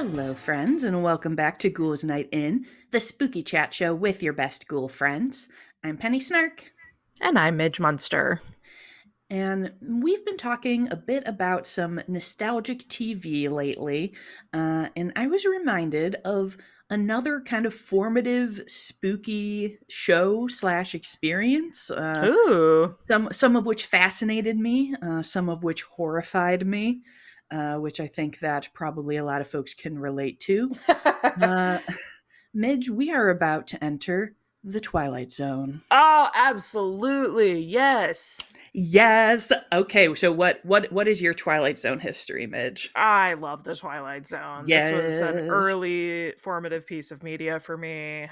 Hello, friends, and welcome back to Ghouls Night In, the spooky chat show with your best ghoul friends. I'm Penny Snark, And I'm Midge Munster. and we've been talking a bit about some nostalgic TV lately, and I was reminded of another kind of formative, spooky show slash experience. Ooh. Some of which fascinated me, some of which horrified me, which I think that probably a lot of folks can relate to. Uh, Midge, we are about to enter the Twilight Zone. Oh, absolutely. Yes. Yes. Okay. So what is your Twilight Zone history, Midge? I love the Twilight Zone. This was an Yes. early formative piece of media for me.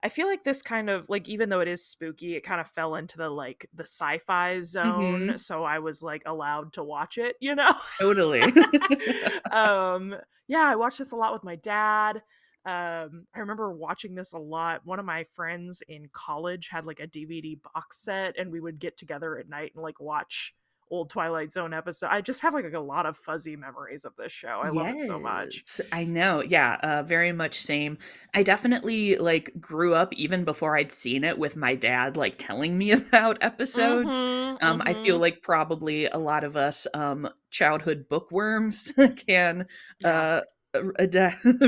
I feel like this kind of like even though it is spooky, it kind of fell into the sci-fi zone, Hmm. so I was like allowed to watch it, you know? Totally. um yeah, I watched this a lot with my dad. I remember watching this a lot. One of my friends in college had like a DVD box set, and we would get together at night and like watch old Twilight Zone episode. I just have like a lot of fuzzy memories of this show. I love it so much. Yes, I know. Yeah, very much same. I definitely like grew up even before I'd seen it with my dad like telling me about episodes. Mhm. I feel Mhm. like probably a lot of us childhood bookworms can Yeah. uh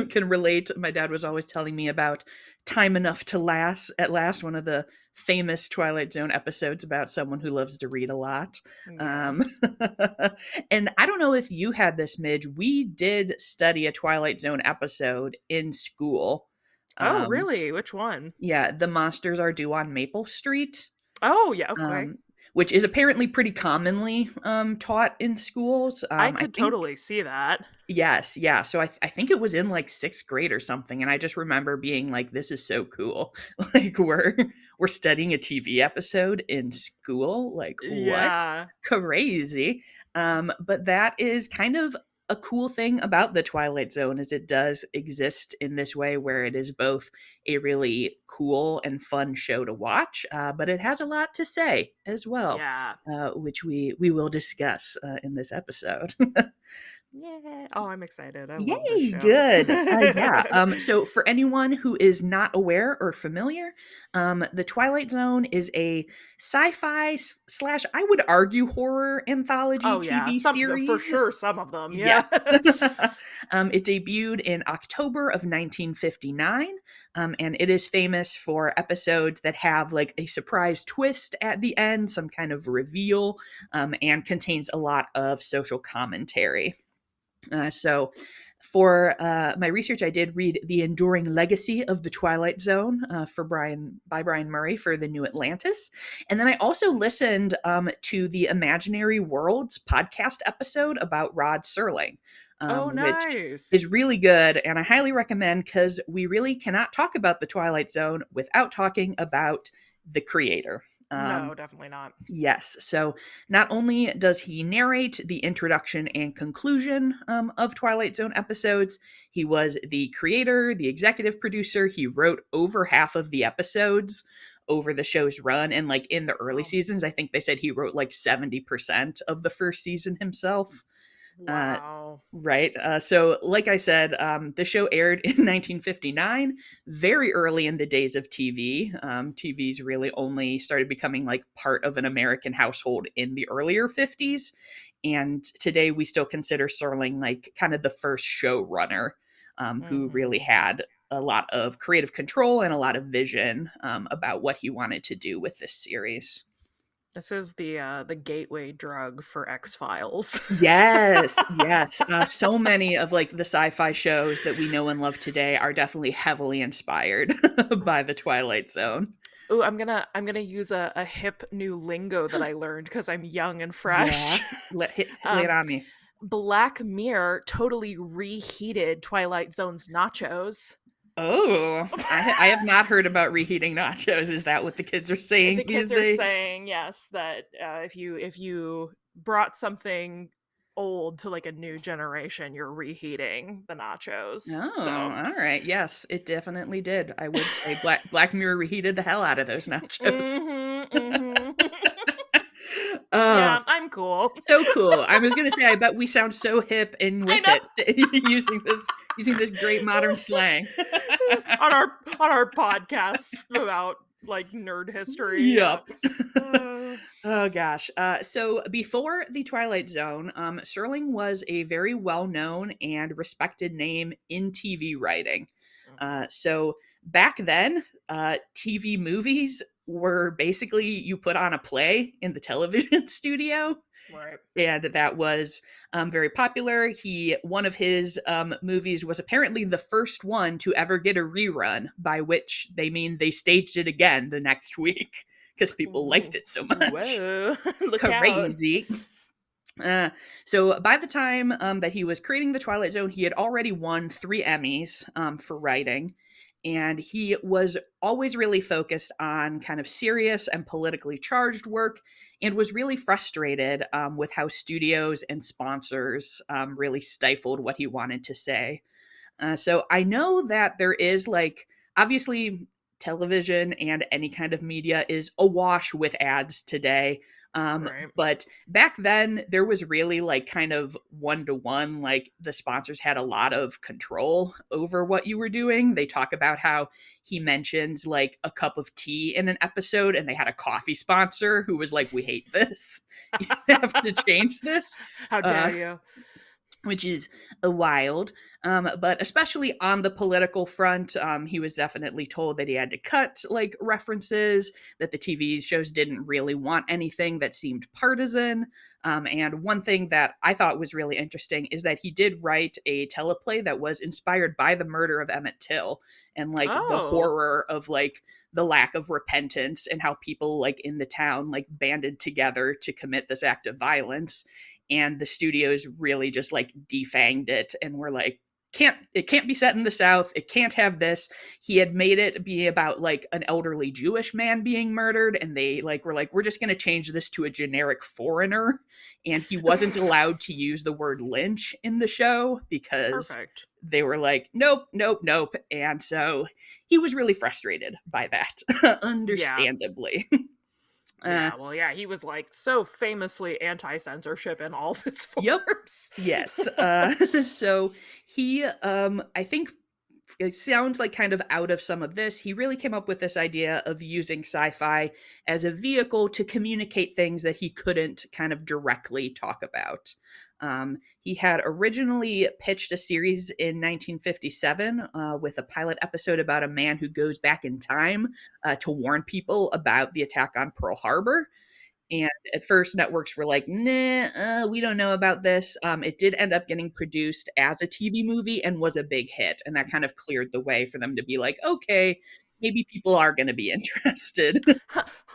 can relate. My dad was always telling me about Time Enough to Last at Last, one of the famous Twilight Zone episodes about someone who loves to read a lot. Um, Yes. and I don't know if you had this, Midge. We did study a Twilight Zone episode in school. Oh, Um, really? Which one? yeah, The Monsters Are Due on Maple Street, Oh, yeah, okay. um, which is apparently pretty commonly taught in schools. I I could think totally see that. Yes, yeah. So I think it was in like 6th grade or something, and I just remember being like, "This is so cool! Like we're studying a TV episode in school. Like what? Yeah. Crazy!" But that is kind of a cool thing about the Twilight Zone is it does exist in this way where it is both a really cool and fun show to watch, but it has a lot to say as well, Yeah. which we will discuss in this episode. Yeah. Oh, I'm excited. I love this Yay, show. good. Yeah. So for anyone who is not aware or familiar, The Twilight Zone is a sci-fi slash, I would argue, horror anthology Oh, yeah. TV Some for series. sure some of them. Yeah. Yes. It debuted in October of 1959, and it is famous for episodes that have like a surprise twist at the end, some kind of reveal, and contains a lot of social commentary. So, for my research, I did read "The Enduring Legacy of the Twilight Zone" by Brian Murray for the New Atlantis, and then I also listened to the Imaginary Worlds podcast episode about Rod Serling, Oh, which is nice. really good, and I highly recommend because we really cannot talk about the Twilight Zone without talking about the creator. No, definitely not. Yes. So not only does he narrate the introduction and conclusion of Twilight Zone episodes, he was the creator, the executive producer. He wrote over half of the episodes over the show's run. And like in the early Wow. seasons, I think they said he wrote like 70% of the first season himself. Uh, Wow. right. So, like I said, the show aired in 1959, very early in the days of TV. TV's really only started becoming like part of an American household in the earlier 50s. And today we still consider Serling like kind of the first showrunner who really Mhm. had a lot of creative control and a lot of vision about what he wanted to do with this series. This is the gateway drug for X-Files. Yes, yes. So many of like the sci-fi shows that we know and love today are definitely heavily inspired by the Twilight Zone. Ooh, I'm gonna use a hip new lingo that I learned because I'm young and Yeah. fresh. Lay it um, on me. Black Mirror totally reheated Twilight Zone's nachos. Oh, I have not heard about reheating nachos. Is that what the kids are The saying these kids are days? saying yes that if you brought something old to like a new generation, you're reheating the nachos. Oh, So, all right. Yes, it definitely did. I would say Black Mirror reheated the hell out of those nachos. mhm, mhm. Oh, Yeah, I'm cool. so cool. I was gonna say, I bet we sound so hip and I with know. it using this great modern slang. on our on our podcast about like nerd history. Yeah. Yup. Uh, Oh gosh. So before the Twilight Zone, Serling was a very well-known and respected name in TV writing. So back then, TV movies were basically you put on a play in the television studio, right. and that was very popular. One of his movies was apparently the first one to ever get a rerun, by which they mean they staged it again the next week because people liked Ooh. it so much. Whoa. Look out. Crazy. Uh, so by the time that he was creating the Twilight Zone, he had already won 3 Emmys for writing, and he was always really focused on kind of serious and politically charged work, and was really frustrated with how studios and sponsors really stifled what he wanted to say. So I know that there is like obviously television and any kind of media is awash with ads today. Right. But back then there was really like kind of one to one, like the sponsors had a lot of control over what you were doing. They talk about how he mentions like a cup of tea in an episode and they had a coffee sponsor who was like, we hate this. You have to change this. How dare Uh, you? which is a wild. But especially on the political front, he was definitely told that he had to cut like references, that the TV shows didn't really want anything that seemed partisan. And one thing that I thought was really interesting is that he did write a teleplay that was inspired by the murder of Emmett Till and like the Oh. horror of like the lack of repentance and how people like in the town like banded together to commit this act of violence, and the studios really just like defanged it and were like, can't be set in the South, it can't have this. He had made it be about like an elderly Jewish man being murdered, and they like were like, we're just going to change this to a generic foreigner, and he wasn't allowed to use the word lynch in the show because Perfect. they were like, nope, nope, nope. And so he was really frustrated by that. Yeah. Understandably. uh, Yeah. Well, yeah, he was like so famously anti-censorship in all of its yep. forms. Yes. So he, I think it sounds like kind of out of some of this, he really came up with this idea of using sci fi as a vehicle to communicate things that he couldn't kind of directly talk about. He had originally pitched a series in 1957 with a pilot episode about a man who goes back in time to warn people about the attack on Pearl Harbor. And at first, networks were like, nah, we don't know about this. It did end up getting produced as a TV movie and was a big hit. And that kind of cleared the way for them to be like, okay, maybe people are going to be interested.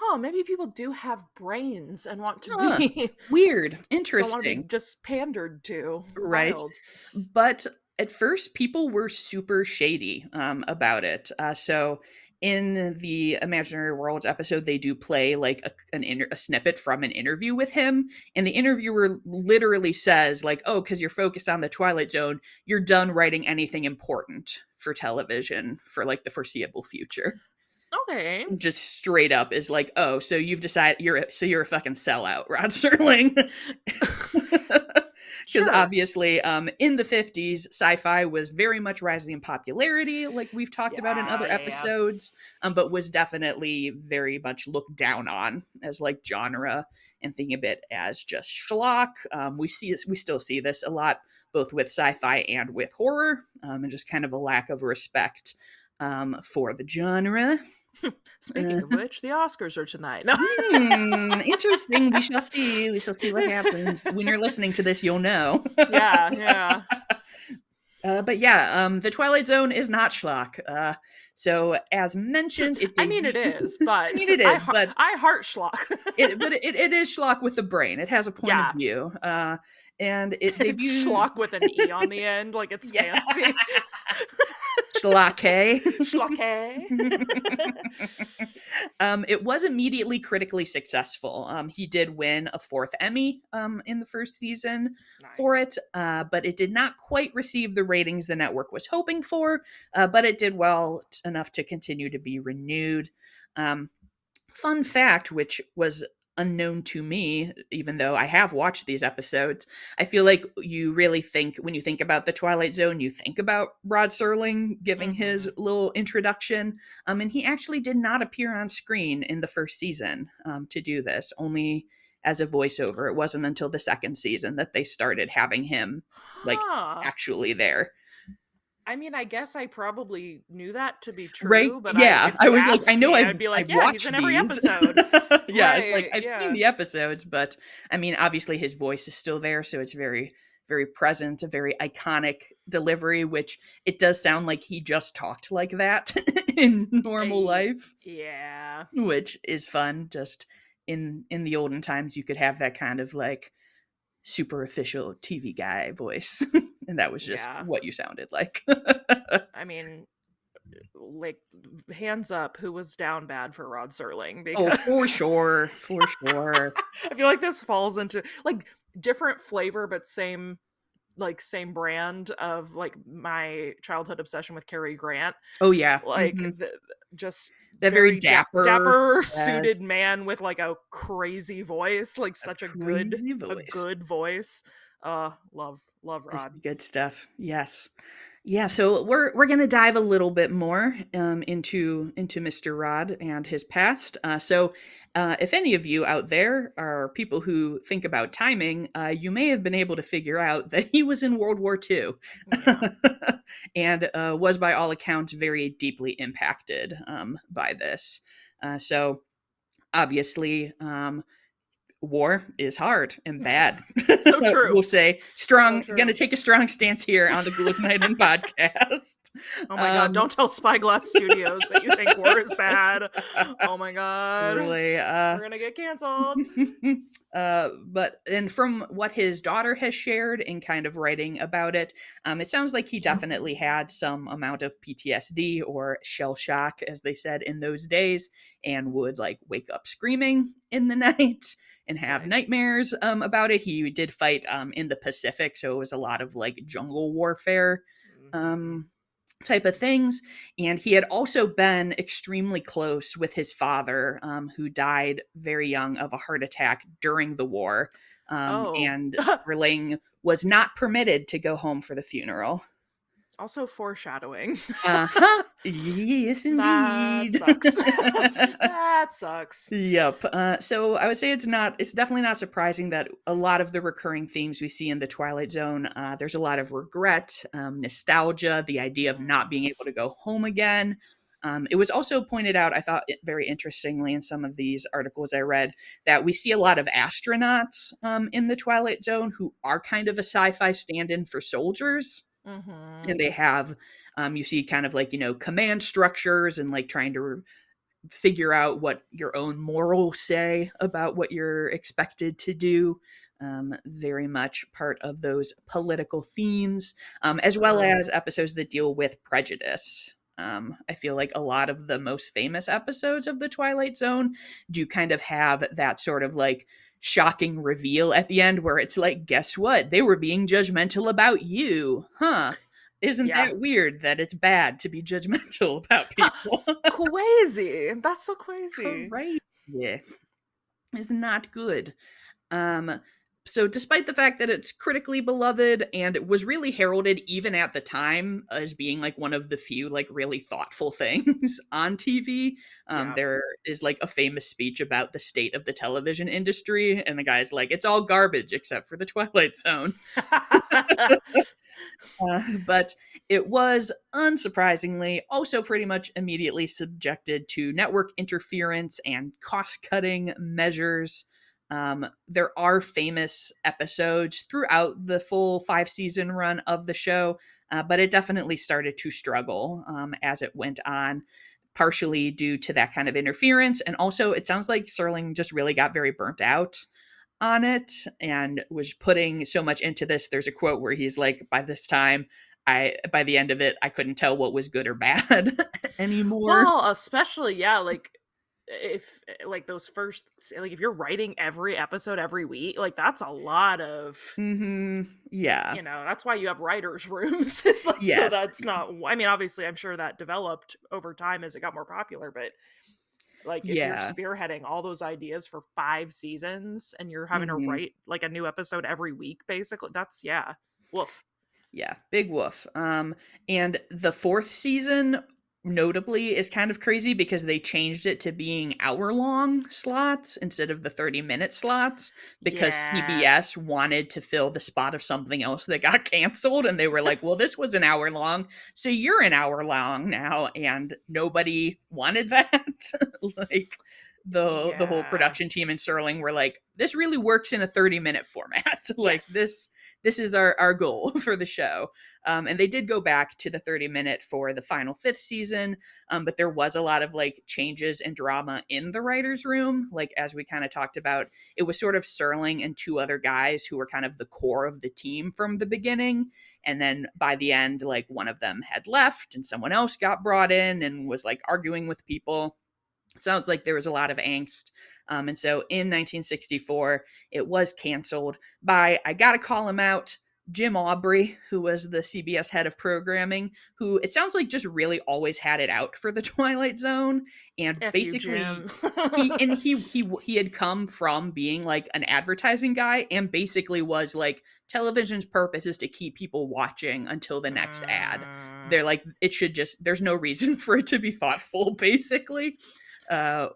Huh, maybe people do have brains and want to Huh. be Weird. don't want to be Interesting. just pandered to. Right. Wild. But at first, people were super shady about it. So in the Imaginary Worlds episode, they do play like a snippet from an interview with him, and the interviewer literally says like, "Oh, because you're focused on the Twilight Zone, you're done writing anything important for television for like the foreseeable future." Okay. Just straight up is like, "Oh, so you've decided you're a fucking sellout, Rod Serling." Because Sure. obviously, in the 50s, sci-fi was very much rising in popularity, like we've talked about in Yeah, other yeah, yeah. episodes, but was definitely very much looked down on as like genre and thinking of it as just schlock. We still see this a lot, both with sci-fi and with horror, and just kind of a lack of respect for the genre. Speaking of which, the Oscars are tonight. No. Interesting. We shall see. We shall see what happens. When you're listening to this, you'll know. Yeah, yeah. But yeah, the Twilight Zone is not schlock. So as mentioned, it I mean, debuted. it is, I but mean, it is, but I heart schlock. it is schlock with the brain. It has a point of Yeah, view. And it it's debuted. schlock with an e on the end, like it's Yeah, fancy. schlocke. Schlocke. It was immediately critically successful. He did win a 4th Emmy in the first season for Nice. it, but it did not quite receive the ratings the network was hoping for, but it did well enough to continue to be renewed. Um, Fun fact, which was unknown to me, even though I have watched these episodes. I feel like you really think, when you think about the Twilight Zone, you think about Rod Serling giving his Mhm. little introduction. And he actually did not appear on screen in the first season to do this, only as a voiceover. It wasn't until the second season that they started having him like Huh. actually there. I mean, I guess I probably knew that to be Right? true, but Yeah. if I you was like, I asked know me, I've I'd be like, I've "Yeah, he's in watched every these. episode." Yeah, it's like Right, I've seen yeah. the episodes, but I mean, obviously his voice is still there, so it's very, very present, a very iconic delivery, which it does sound like he just talked like that in normal I life, yeah. which is fun. Just in the olden times, you could have that kind of like super official TV guy voice, and that was just Yeah. what you sounded like. I mean, like, hands up who was down bad for Rod Serling, Oh, for because sure, for sure. I feel like this falls into, like, different flavor but same brand of, like, my childhood obsession with Cary Grant. Oh, yeah, Like, mhm. just They're very very dapper. dapper Yes, suited man with, like, a crazy voice, like, a such crazy a voice. good voice. Love It's Rod. the good stuff, yes. Yeah, so we're gonna dive a little bit more, into Mr. Rod and his past, if any of you out there are people who think about timing, you may have been able to figure out that he was in World War II, Yeah. and, was by all accounts very deeply impacted, by this. So obviously, war is hard and bad. So true. We'll say So strong, gonna true. take a strong stance here on the Ghouls Night In podcast. Oh my god, Um, don't tell Spyglass Studios that you think war is bad. Oh my god. truly, We're gonna get canceled. but and from what his daughter has shared in kind of writing about it, it sounds like he definitely had some amount of PTSD or shell shock, as they said in those days, and would like wake up screaming in the night and have Slay. nightmares about it. He did fight in the Pacific, so it was a lot of like jungle warfare. Mhm. Um, type of things. And he had also been extremely close with his father, who died very young of a heart attack during the war. Oh. And Serling was not permitted to go home for the funeral. Also foreshadowing. Uh huh. Yes, That indeed. sucks. That sucks. Yep. So I would say it's definitely not surprising that a lot of the recurring themes we see in the Twilight Zone, there's a lot of regret, nostalgia, the idea of not being Mhm. able to go home again. It was also pointed out, I thought very interestingly in some of these articles I read, that we see a lot of astronauts in the Twilight Zone who are kind of a sci fi stand in for soldiers. Mhm. And they have, you see kind of like, command structures and like trying to figure out what your own morals say about what you're expected to do. Very much part of those political themes, as well True. as episodes that deal with prejudice. I feel like a lot of the most famous episodes of the Twilight Zone do kind of have that sort of like shocking reveal at the end where it's like, guess what? They were being judgmental about you. Huh. Isn't Yeah. that weird that it's bad to be judgmental about Ha, people? crazy. That's so crazy. Crazy is not good. Um, so despite the fact that it's critically beloved and it was really heralded even at the time as being like one of the few like really thoughtful things on TV, Yeah. there is like a famous speech about the state of the television industry, and the guy's like, "It's all garbage except for the Twilight Zone." But it was, unsurprisingly, also pretty much immediately subjected to network interference and cost cutting measures. There are famous episodes throughout the full 5 season run of the show, but it definitely started to struggle as it went on, partially due to that kind of interference. And also, it sounds like Serling just really got very burnt out on it and was putting so much into this. There's a quote where he's like, by this time, by the end of it, I couldn't tell what was good or bad anymore. Well, especially, yeah, like, if like those first, like, if you're writing every episode every week, like, that's a lot of, Yeah. that's why you have writers' rooms. It's like, so Yes. that's not, I mean, obviously, I'm sure that developed over time as it got more popular, but Like if you're Yeah. spearheading all those ideas for 5 seasons and you're having to Mhm. write like a new episode every week, basically, that's yeah. Woof. Yeah, big woof. And the fourth season, notably, is kind of crazy because they changed it to being hour-long slots instead of the 30-minute slots because Yeah. CBS wanted to fill the spot of something else that got canceled, and they were like, "Well, this was an hour long, so you're an hour long now," and nobody wanted that. Like the whole Yeah. production team in Serling were like, "This really works in a 30-minute format." Like Yes. this is our goal for the show. And they did go back to the 30-minute for the final fifth season, but there was a lot of like changes and drama in the writers' room. Like, as we kind of talked about, it was sort of Serling and two other guys who were kind of the core of the team from the beginning. And then by the end, like one of them had left and someone else got brought in and was like arguing with people. Sounds like there was a lot of angst. And so in 1964, it was canceled by, I got to call him out, Jim Aubrey, who was the CBS head of programming, who it sounds like just really always had it out for the Twilight Zone. And F you, basically, Jim. he had come from being like an advertising guy and basically was like, television's purpose is to keep people watching until the next ad. They're like, it should just, there's no reason for it to be thoughtful, basically.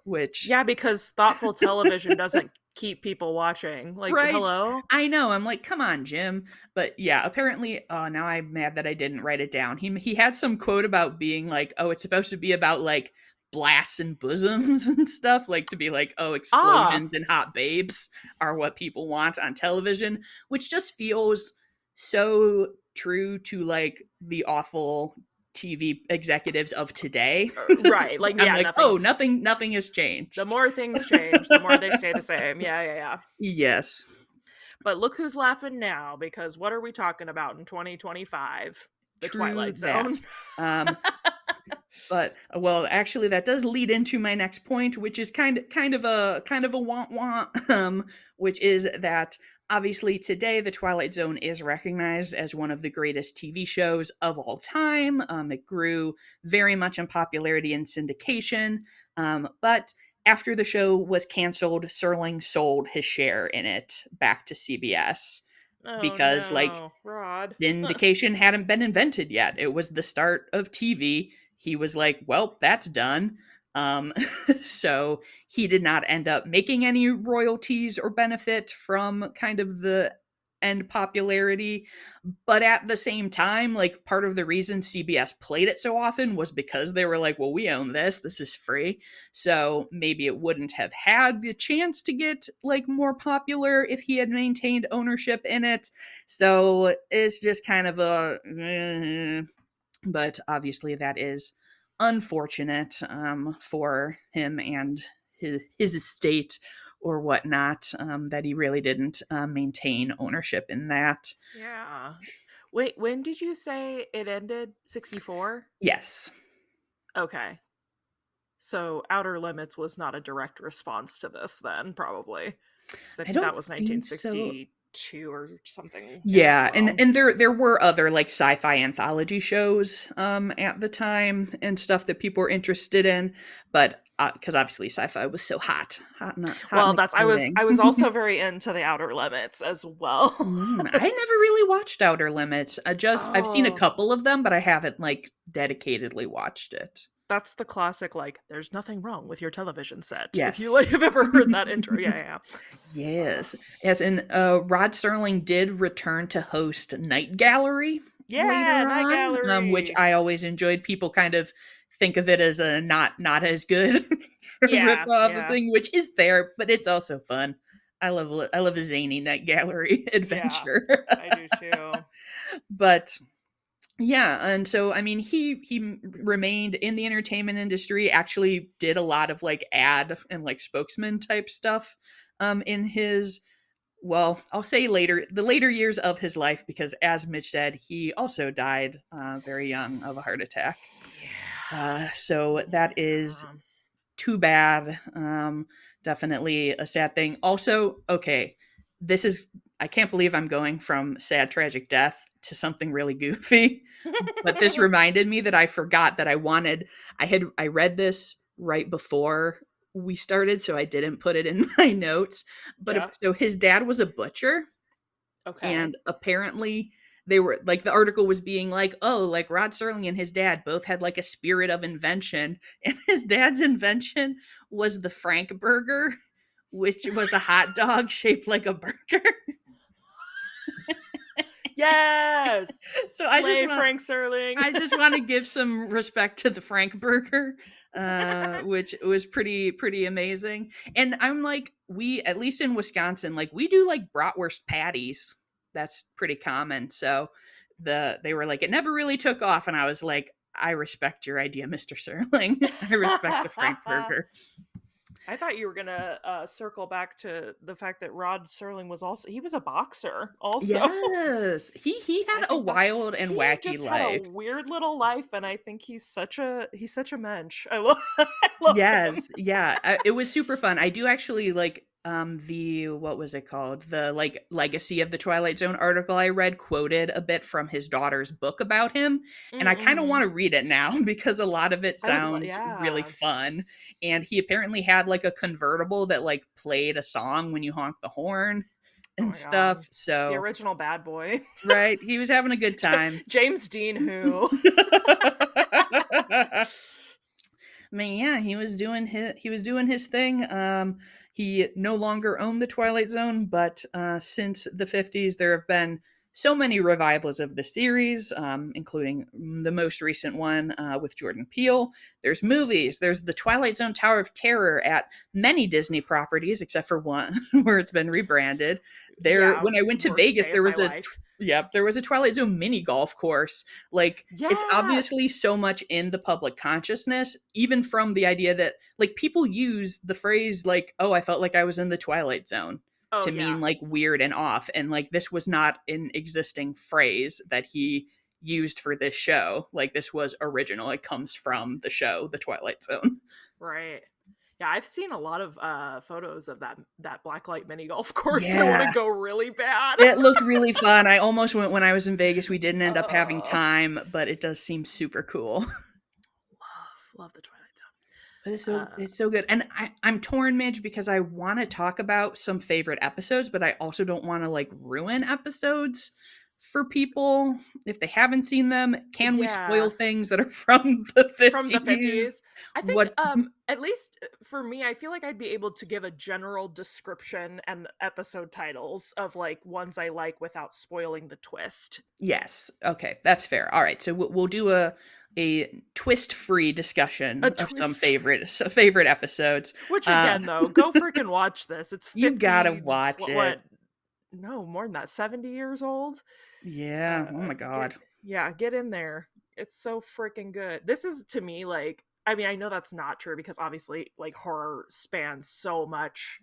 Which Yeah, because thoughtful television doesn't keep people watching. Like, right, hello? I know. I'm like, come on, Jim. But yeah, apparently, now I'm mad that I didn't write it down. He had some quote about being like, oh, it's supposed to be about like blasts and bosoms and stuff, like to be like, oh, Ah, explosions and hot babes are what people want on television, which just feels so true to like the awful TV executives of today. right. Like, I'm yeah, like, oh, nothing's. nothing has The changed. more things change, the more they stay the same. Yeah, yeah, yeah. Yes, But look who's laughing now, because what are we talking about in 2025? The true Twilight that. Zone. Um, but well, actually, that does lead into my next point, which is kind of a want want, which is that obviously today the Twilight Zone is recognized as one of the greatest TV shows of all time. It grew very much in popularity and syndication, but after the show was canceled, Serling sold his share in it back to CBS Oh because like no, Rod. syndication hadn't been invented yet. It was the start of TV. He was like, well, that's done. Um, so he did not end up making any royalties or benefit from kind of the end popularity. But at the same time, like part of the reason CBS played it so often was because they were like, well, we own this. This is free. So maybe it wouldn't have had the chance to get like more popular if he had maintained ownership in it. So it's just kind of but obviously that is unfortunate for him and his estate or whatnot, that he really didn't maintain ownership in that. Yeah. Wait, when did you say it ended? 64? Yes. Okay. So Outer Limits was not a direct response to this then, probably. Because I I think that don't was think so. 1962 or something in that Yeah, and realm. and there were other like sci-fi anthology shows at the time and stuff that people were interested in, but because obviously sci-fi was so hot and Well, that's exciting. I was also very into the Outer Limits as well. I never really watched Outer Limits. I've seen a Oh, couple of them, but I haven't like dedicatedly watched it. that's the classic like there's nothing wrong with your television set. If you Yes. like have ever heard that intro. Yeah, yeah. Yeah. Yes. Yes, and Rod Serling did return to host Night Gallery Yeah, later Night on, which Gallery. I always enjoyed. People kind of think of it as a not as good rip Yeah, off yeah. thing, which is fair, but it's also fun. I love a zany Night Gallery Yeah. adventure. I do too. But yeah, and so I mean, he remained in the entertainment industry. Actually, did a lot of like ad and like spokesman type stuff. In his, well, I'll say the later years of his life, because as Mitch said, he also died very young of a heart attack. So that is Yeah. too bad. Definitely a sad thing. Also, okay, this is, I can't believe I'm going from sad tragic death to something really goofy. But this reminded me that I forgot that I read this right before we started, so I didn't put it in my notes. But Yeah. so his dad was a butcher, Okay. and apparently they were like the article was being like, oh, like Rod Serling and his dad both had like a spirit of invention, and his dad's invention was the Frank burger, which was a hot dog shaped like a burger. Yes. So Slay Frank Serling. I just want to give some respect to the Frank burger, which was pretty amazing. And I'm like, we at least in Wisconsin, like we do like bratwurst patties. That's pretty common. So they were like, it never really took off, and I was like, I respect your idea, Mr. Serling. I respect the Frank burger. I thought you were gonna circle back to the fact that Rod Serling was also he was a boxer also. Yes, he I had a think that's wild and he wacky just had a life. weird little life, and I think he's such a mensch. I love I love him. Yes, yeah, it was super fun. I do actually like, the what was it called? The, like, Legacy of the Twilight Zone article I read quoted a bit from his daughter's book about him, and I kinda Mm-hmm. wanna read it now because a lot of it I would, sounds really yeah. fun, and he apparently had, like, a convertible that, like, played a song when you honk the horn Oh and my god, stuff, the so original bad boy, right, he was having a good time. James Dean, who I mean, yeah, he was doing his thing. He no longer owned the Twilight Zone, but since the 50s, there have been so many revivals of the series, including the most recent one with Jordan Peele. There's movies. There's the Twilight Zone Tower of Terror at many Disney properties, except for one where it's been rebranded. There, yeah, when I went to worst Vegas, day of there my was life. yep, there was a Twilight Zone mini golf course. Like, it's Yeah. obviously so much in the public consciousness, even from the idea that like people use the phrase like, oh, I felt like I was in the Twilight Zone Oh to yeah. mean like weird and off. And like this was not an existing phrase that he used for this show. Like this was original. It comes from the show, The Twilight Zone. Right. Yeah, I've seen a lot of photos of that blacklight mini golf course. I want to Yeah. go really bad. It looked really fun. I almost went when I was in Vegas. We didn't end up having Oh, time, but it does seem super cool. love the Twilight But Zone. it's so good. And I'm torn, Midge, because I want to talk about some favorite episodes, but I also don't want to like ruin episodes for people if they haven't seen them. Can we spoil Yeah, things that are from the from the 50s? 50s. I think What at least for me, I feel like I'd be able to give a general description and episode titles of like ones I like without spoiling the twist. Yes. Okay, that's fair. All right. So we'll do a twist-free A discussion of some twist. favorite episodes. Which Uh again though, go freaking watch this. It's you got to 50 watch it. what no, more than that, 70 years old. Yeah. Oh my Get god. yeah, get in there. It's so freaking good. This is to me like I mean, I know that's not true because obviously like horror spans so much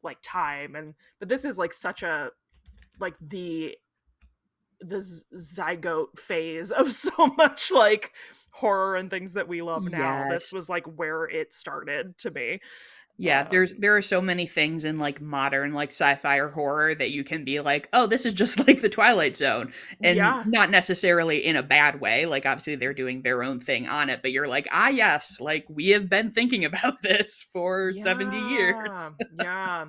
like time and but this is like such a like the zygote phase of so much like horror and things that we love now. This Yes. was like where it started to me. Yeah, Um there are so many things in like modern like sci-fi or horror that you can be like, "Oh, this is just like the Twilight Zone." And yeah. not necessarily in a bad way. Like obviously they're doing their own thing on it, but you're like, "Ah, yes, like we have been thinking about this for 70 Yeah. years." Yeah.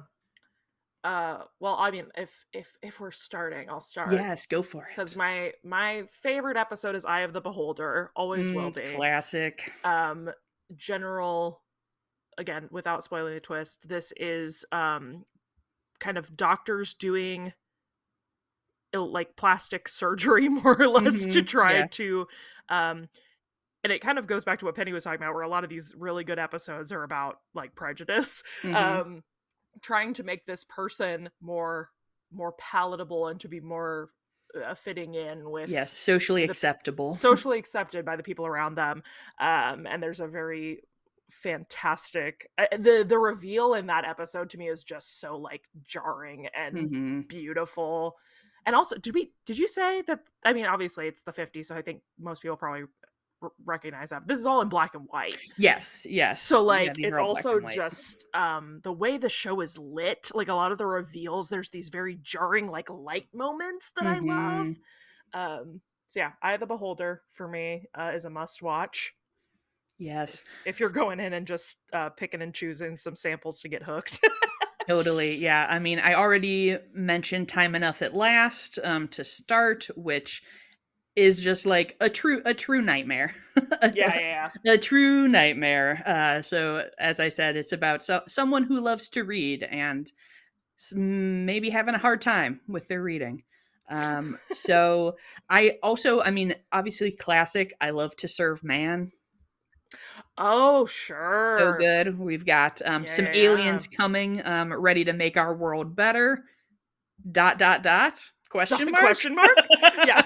Well, I mean, if we're starting, I'll start Yes, go for because it. my favorite episode is Eye of the Beholder, always will be. Classic. Um, general again, without spoiling the twist, this is kind of doctors doing like plastic surgery more or less to try Yeah. to um and it kind of goes back to what Penny was talking about where a lot of these really good episodes are about like prejudice. Mhm. Um trying to make this person more palatable and to be more fitting in Yes, with socially the acceptable. socially accepted by the people around them. And there's a very fantastic the reveal in that episode to me is just so like jarring and Mhm. beautiful. And also did you say that I mean obviously it's the 50s so I think most people probably recognize that. This is all in black and white. Yes, So yes. Yeah, like these are it's all black also and white. just the way the show is lit, like a lot of the reveals, there's these very jarring like light moments that I love. Mhm. So yeah, Eye of the Beholder for me is a must watch. Yes. If you're going in and just picking and choosing some samples to get hooked. Totally. Yeah. I mean, I already mentioned Time Enough at Last to start, which is just like a true nightmare. Yeah, yeah, A true nightmare. So as I said, it's about someone who loves to read and maybe having a hard time with their reading. So I also, I mean, obviously classic. I Love to Serve Man. Oh, So sure. good. We've got Yeah, some yeah, aliens coming, ready to make our world better. Dot dot dot yeah. question mark. Question mark? Yeah.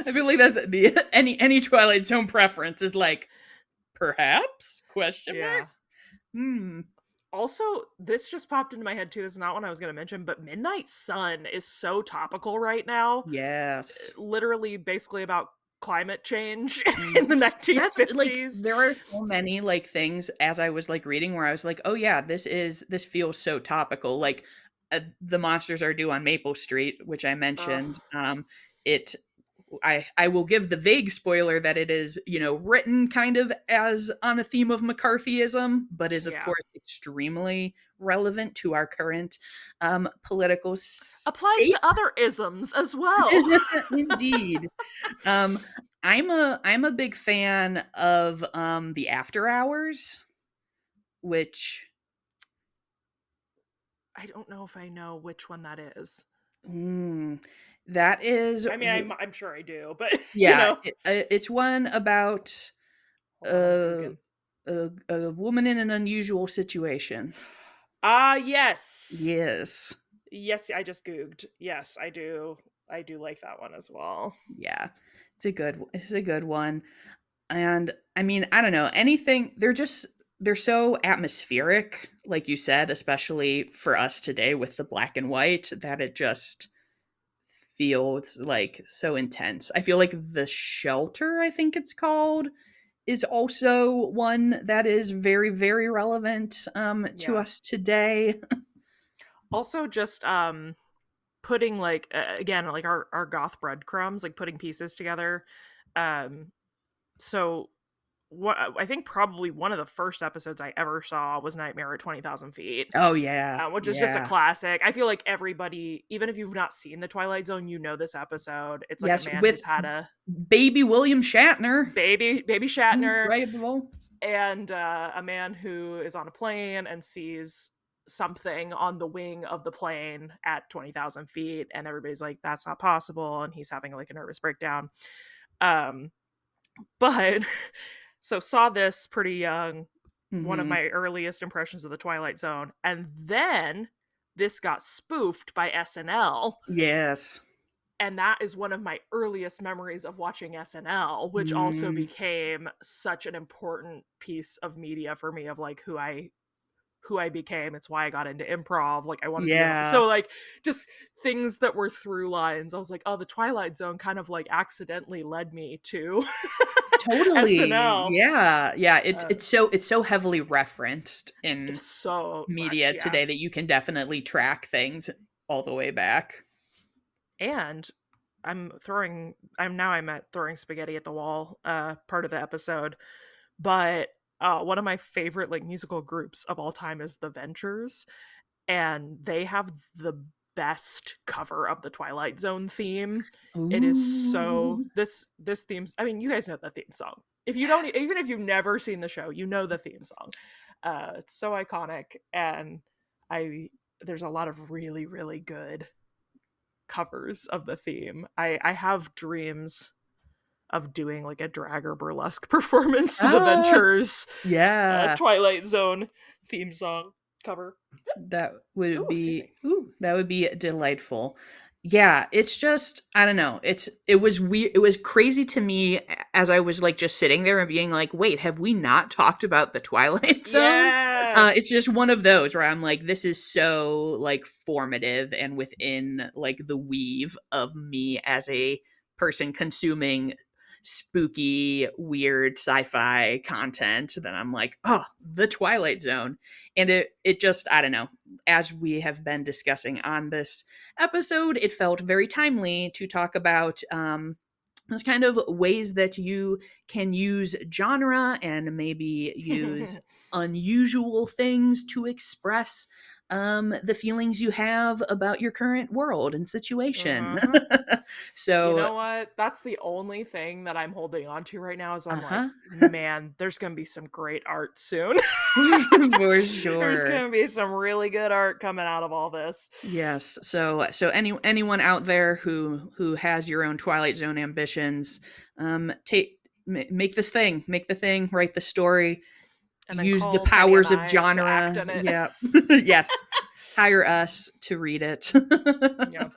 I feel like that's the any Twilight Zone preference is like perhaps question mark. Yeah. Hmm. Also, this just popped into my head too. This is not one I was going to mention, but Midnight Sun is so topical right now. Yes. Literally, basically about climate change Mm. in the That's like 1950s. there are so many like things as I was like reading where I was like, oh yeah, this feels so topical. Like the monsters are due on Maple Street, which I Ugh. mentioned. It I will give the vague spoiler that it is, written kind of as on a theme of McCarthyism, but is of Yeah. course extremely relevant to our current political Applies state. to other isms as well. Indeed. Um, I'm a big fan of the After Hours, which I don't know if I know which one that is. mm, that is I mean, I'm sure I do, but yeah, it's one about hold on, I'm uh, googling. a woman in an unusual situation. Ah, yes. Yes. Yes, I just googled. Yes, I do. I do like that one as well. Yeah. It's a good one. And I mean, I don't know, anything they're so atmospheric, like you said, especially for us today with the black and white, that it just feels like so intense. I feel like The Shelter, I think it's called, is also one that is very, very relevant to Yeah. us today. Also, just putting like again like our goth breadcrumbs, like putting pieces together. Um, so what I think probably one of the first episodes I ever saw was Nightmare at 20,000 Feet, Oh yeah. which is just a Yeah. classic. I feel like everybody, even if you've not seen the Twilight Zone, you know this episode. It's like a Yes, man with who's had a baby William Shatner. baby Shatner, Incredible. and a man who is on a plane and sees something on the wing of the plane at 20,000 feet, and everybody's like, that's not possible, and he's having like a nervous breakdown. Um, but so saw this pretty young, one of Mhm. my earliest impressions of the Twilight Zone, and then this got spoofed by SNL, Yes. and that is one of my earliest memories of watching SNL, which also Mm. became such an important piece of media for me of like who I became. It's why I got into improv. Like I want to be in Yeah. so like just things that were through lines. I was like, oh, the Twilight Zone kind of like accidentally led me to Totally. SNL. Yeah. Yeah, it's Uh, it's so it's so heavily referenced in so much, media yeah. today that you can definitely track things all the way back. And I'm at throwing spaghetti at the wall part of the episode, but one of my favorite like musical groups of all time is the Ventures, and they have the best cover of the Twilight Zone theme. It is so Ooh. this theme's, I mean, you guys know the theme song. If you don't, Yes. even if you've never seen the show, you know the theme song. It's so iconic, and I there's a lot of really really good covers of the theme. I have dreams of doing like a drag or burlesque performance to the Ah, Ventures yeah. Twilight Zone theme song cover. That would Ooh, excuse be me. that would be delightful. Yeah, it's just I don't know. It was weird. It was crazy to me as I was like just sitting there and being like, "Wait, have we not talked about the Twilight Zone?" Yeah. It's just one of those where I'm like, this is so like formative and within like the weave of me as a person consuming spooky, weird sci-fi content that I'm like, oh, the Twilight Zone. And it just, I don't know, as we have been discussing on this episode, it felt very timely to talk about There's kind of ways that you can use genre and maybe use unusual things to express the feelings you have about your current world and situation. Uh-huh. You So, know what? That's the only thing that I'm holding on to right now is I'm like, uh-huh. man, there's gonna be some great art soon. For There's sure. gonna be some really good art coming out of all this. Yes. So anyone out there who has your own Twilight Zone ambitions, take make this thing, make the thing, write the story, And then use the call Penny and powers of I to act genre. in it. Yeah. Yes. Hire us to read it. Yeah.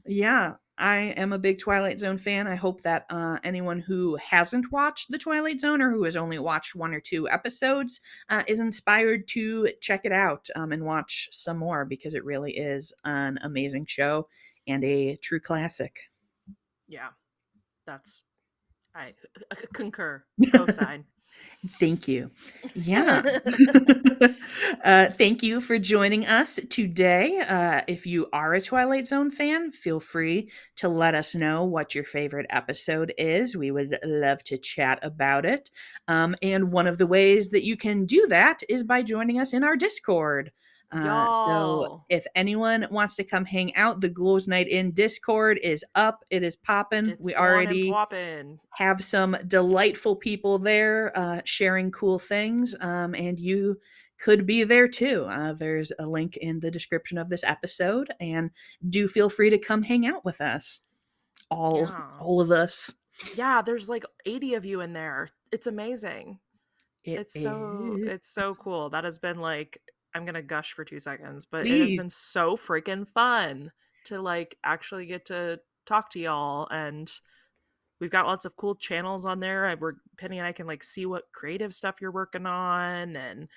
Yeah. I am a big Twilight Zone fan. I hope that anyone who hasn't watched The Twilight Zone or who has only watched one or two episodes is inspired to check it out and watch some more because it really is an amazing show and a true classic. Yeah. That's I concur. Cosign. Thank you. Yeah. Thank you for joining us today. If you are a Twilight Zone fan, feel free to let us know what your favorite episode is. We would love to chat about it. And one of the ways that you can do that is by joining us in our Discord. So Y'all. if anyone wants to come hang out, the Ghouls Night in Discord is up. It is popping. It's We on and already poppin'. have some delightful people there sharing cool things, and you could be there too. There's a link in the description of this episode, and do feel free to come hang out with us, all Yeah. all of us. Yeah, there's like 80 of you in there. It's amazing. It is. It's so cool. That has been like I'm gonna gush for 2 seconds, but it has Please. been so freaking fun to like actually get to talk to y'all, and we've got lots of cool channels on there. We're Penny and I can like see what creative stuff you're working on and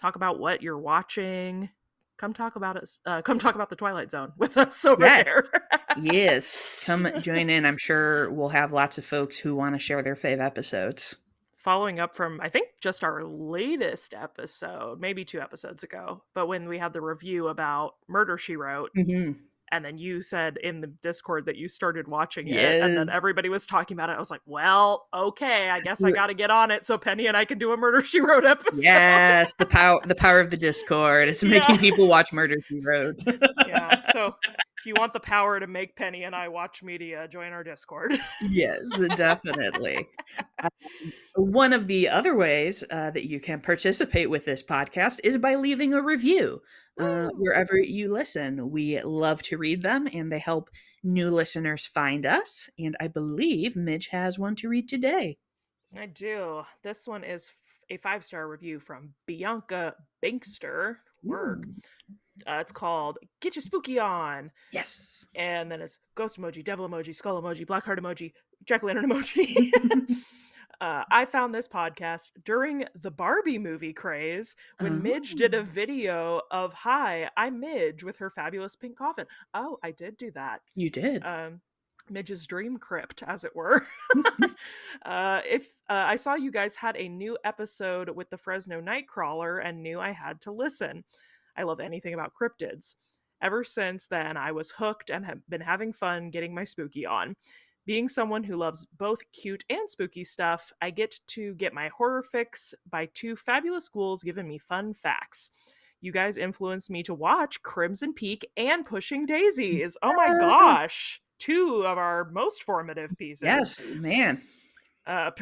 talk about what you're watching. Come talk about us. Come talk about the Twilight Zone with us over Yes. there. Yes. Come join in. I'm sure we'll have lots of folks who want to share their fave episodes. Following up from I think just our latest episode, maybe 2 episodes ago, but when we had the review about Murder She Wrote, Mhm. and then you said in the Discord that you started watching it, and then Yes. everybody was talking about it. I was like, well, okay, I guess I got to get on it so Penny and I can do a Murder She Wrote episode. Yes, the power of the Discord. It's Yeah. making people watch Murder She Wrote. Yeah. So if you want the power to make Penny and I watch media, join our Discord. Yes, definitely. One of the other ways that you can participate with this podcast is by leaving a review Woo! wherever you listen. We love to read them, and they help new listeners find us. And I believe Midge has one to read today. I do. This one is a 5-star review from Bianca Binkster. Work. Ooh, It's called Get Your Spooky On. yes. And then it's ghost emoji, devil emoji, skull emoji, black heart emoji, jack-o'-lantern emoji. I found this podcast during the Barbie movie craze when Midge did a Oh, video of "Hi, I'm Midge" with her fabulous pink coffin. Oh, I did do that. you did. Um, Midge's dream crypt, as it were. If I saw you guys had a new episode with the Fresno Nightcrawler and knew I had to listen. I love anything about cryptids. Ever since then, I was hooked and have been having fun getting my spooky on. Being someone who loves both cute and spooky stuff, I get to get my horror fix by two fabulous ghouls giving me fun facts. You guys influenced me to watch Crimson Peak and Pushing Daisies. Oh my Yes, gosh. Two of our most formative pieces. yes, man.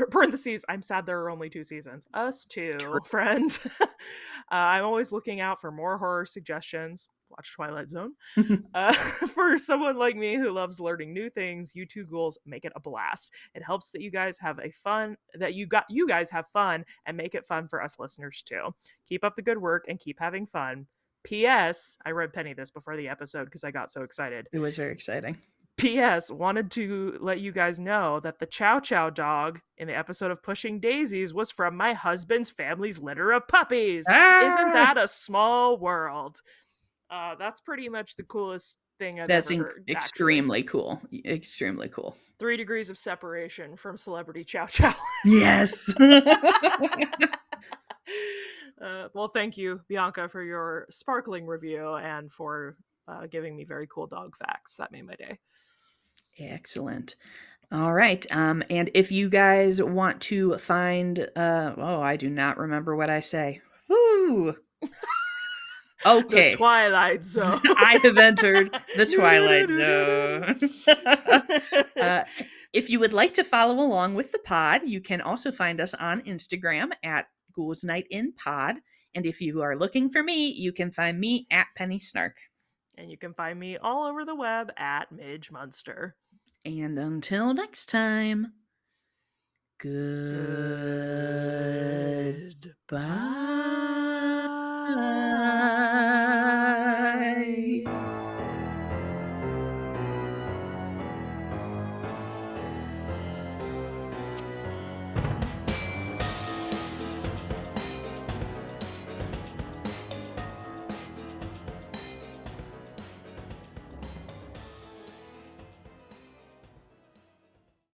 Parentheses, I'm sad there are only 2 seasons. Us True. too, friend. I'm always looking out for more horror suggestions. Watch Twilight Zone. For someone like me who loves learning new things, you two ghouls make it a blast. It helps that you guys have a fun that you guys have fun and make it fun for us listeners too. Keep up the good work and keep having fun. P.S. I read Penny this before the episode because I got so excited. It was very exciting. P.S. Wanted to let you guys know that the Chow Chow dog in the episode of Pushing Daisies was from my husband's family's litter of puppies. Isn't Ah, that a small world? That's pretty much the coolest thing I've that's ever heard, actually. extremely cool. Extremely cool. 3 degrees of separation from celebrity Chow Chow. Yes. Well, thank you, Bianca, for your sparkling review and for giving me very cool dog facts. That made my day. Excellent. All right. And if you guys want to find, oh, I do not remember what I say. Woo. The Okay. Twilight Zone. I have entered the Twilight Zone. uh, if you would like to follow along with the pod, you can also find us on Instagram at Ghouls Night in Pod. And if you are looking for me, you can find me at Penny Snark. And you can find me all over the web at Midge Munster. And until next time, Goodbye. goodbye.